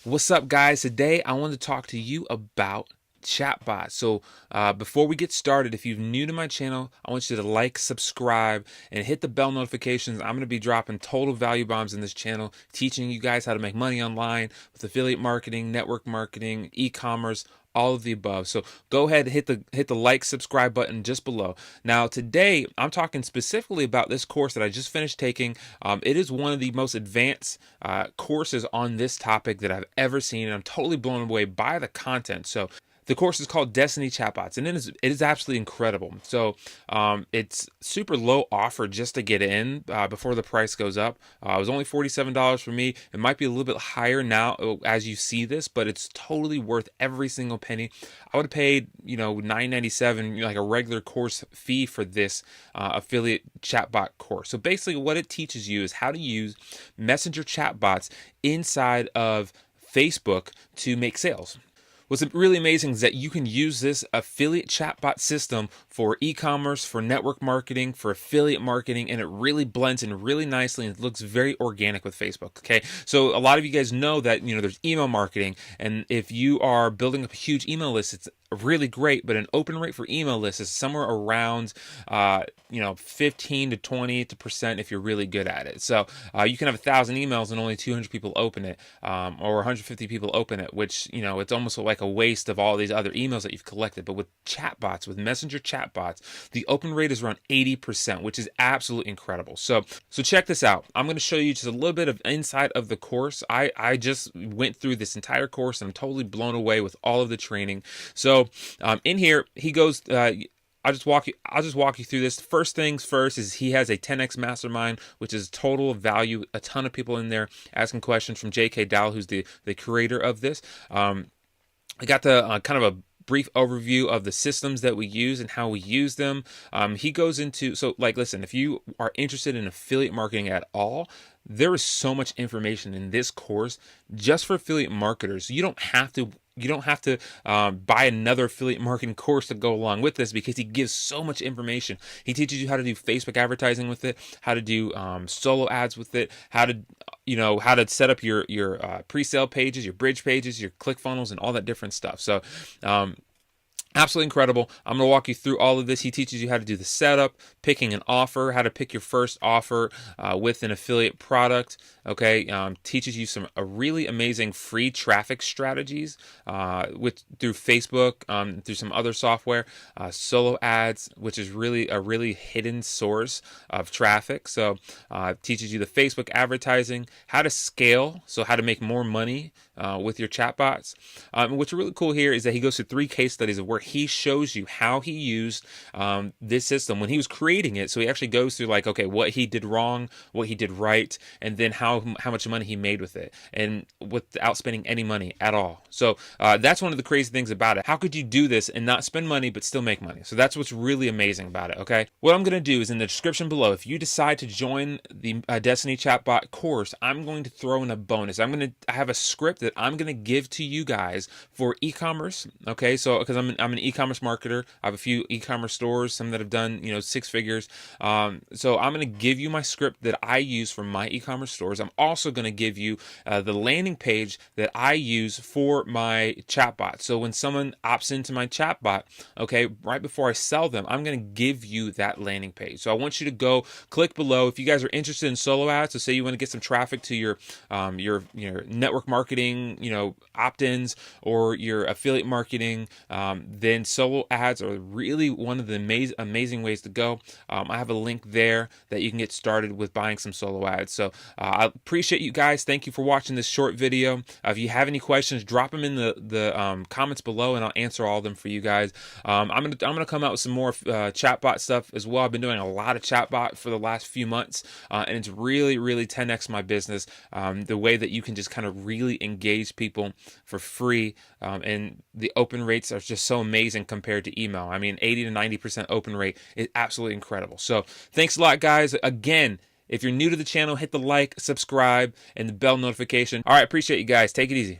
What's up, guys? Today I want to talk to you about chatbots. So before we get started, if you're new to my channel, I want you to like, subscribe, and hit the bell notifications. I'm going to be dropping total value bombs in this channel, teaching you guys how to make money online with affiliate marketing, network marketing, e-commerce, all of the above. So go ahead, hit the like, subscribe button just below. Now today I'm talking specifically about this course that I just finished taking. It is one of the most advanced courses on this topic that I've ever seen, and I'm totally blown away by the content. So the course is called Destiny Chatbots, and it is absolutely incredible. So it's super low offer just to get in before the price goes up. It was only $47 for me. It might be a little bit higher now as you see this, but it's totally worth every single penny. I would have paid, $9.97, like a regular course fee for this affiliate chatbot course. So basically what it teaches you is how to use messenger chatbots inside of Facebook to make sales. What's really amazing is that you can use this affiliate chatbot system for e-commerce, for network marketing, for affiliate marketing, and it really blends in really nicely and it looks very organic with Facebook. Okay, so a lot of you guys know that there's email marketing, and if you are building up a huge email list, it's really great, but an open rate for email lists is somewhere around 15 to 20% if you're really good at it. So you can have 1,000 emails and only 200 people open it, or 150 people open it, which it's almost like a waste of all these other emails that you've collected. But with chatbots, with messenger chatbots, the open rate is around 80%, which is absolutely incredible. So check this out. I'm going to show you just a little bit of inside of the course. I just went through this entire course and I'm totally blown away with all of the training. So in here, he goes. I'll just walk you through this. First things first is he has a 10x mastermind, which is total value. A ton of people in there asking questions from J.K. Dow, who's the creator of this. I got the kind of a brief overview of the systems that we use and how we use them. He goes into, listen, if you are interested in affiliate marketing at all, there is so much information in this course just for affiliate marketers. You don't have to buy another affiliate marketing course to go along with this, because he gives so much information. He teaches you how to do Facebook advertising with it, how to do solo ads with it, how to set up your pre-sale pages, your bridge pages, your click funnels, and all that different stuff. So absolutely incredible. I'm going to walk you through all of this. He teaches you how to do the setup, picking an offer, how to pick your first offer with an affiliate product. Okay, teaches you some really amazing free traffic strategies through Facebook, through some other software, solo ads, which is really a really hidden source of traffic. So teaches you the Facebook advertising, how to scale, so how to make more money with your chatbots. What's really cool here is that he goes through 3 case studies of where he shows you how he used this system when he was creating it. So he actually goes through what he did wrong, what he did right, and then how much money he made with it, and without spending any money at all. So that's one of the crazy things about it. How could you do this and not spend money but still make money? So that's what's really amazing about it. Okay, what I'm going to do is in the description below, if you decide to join the Destiny Chatbot course, I'm going to throw in a bonus. I have a script that I'm going to give to you guys for e-commerce. Okay, so because I'm an e-commerce marketer, I have a few e-commerce stores, some that have done 6 figures. So I'm going to give you my script that I use for my e-commerce stores. I'm also going to give you the landing page that I use for my chatbot. So when someone opts into my chatbot, okay, right before I sell them, I'm going to give you that landing page. So I want you to go click below if you guys are interested in solo ads. So say you want to get some traffic to your network marketing, opt-ins, or your affiliate marketing, then solo ads are really one of the amazing ways to go. I have a link there that you can get started with buying some solo ads. So I appreciate you guys. Thank you for watching this short video. If you have any questions, drop them in the comments below, and I'll answer all of them for you guys. I'm gonna come out with some more chatbot stuff as well. I've been doing a lot of chatbot for the last few months, and it's really 10x my business. The way that you can just kind of really engage people for free, and the open rates are just so amazing compared to email. I mean, 80 to 90% open rate is absolutely incredible. So thanks a lot, guys. Again, if you're new to the channel, hit the like, subscribe, and the bell notification. All right, appreciate you guys. Take it easy.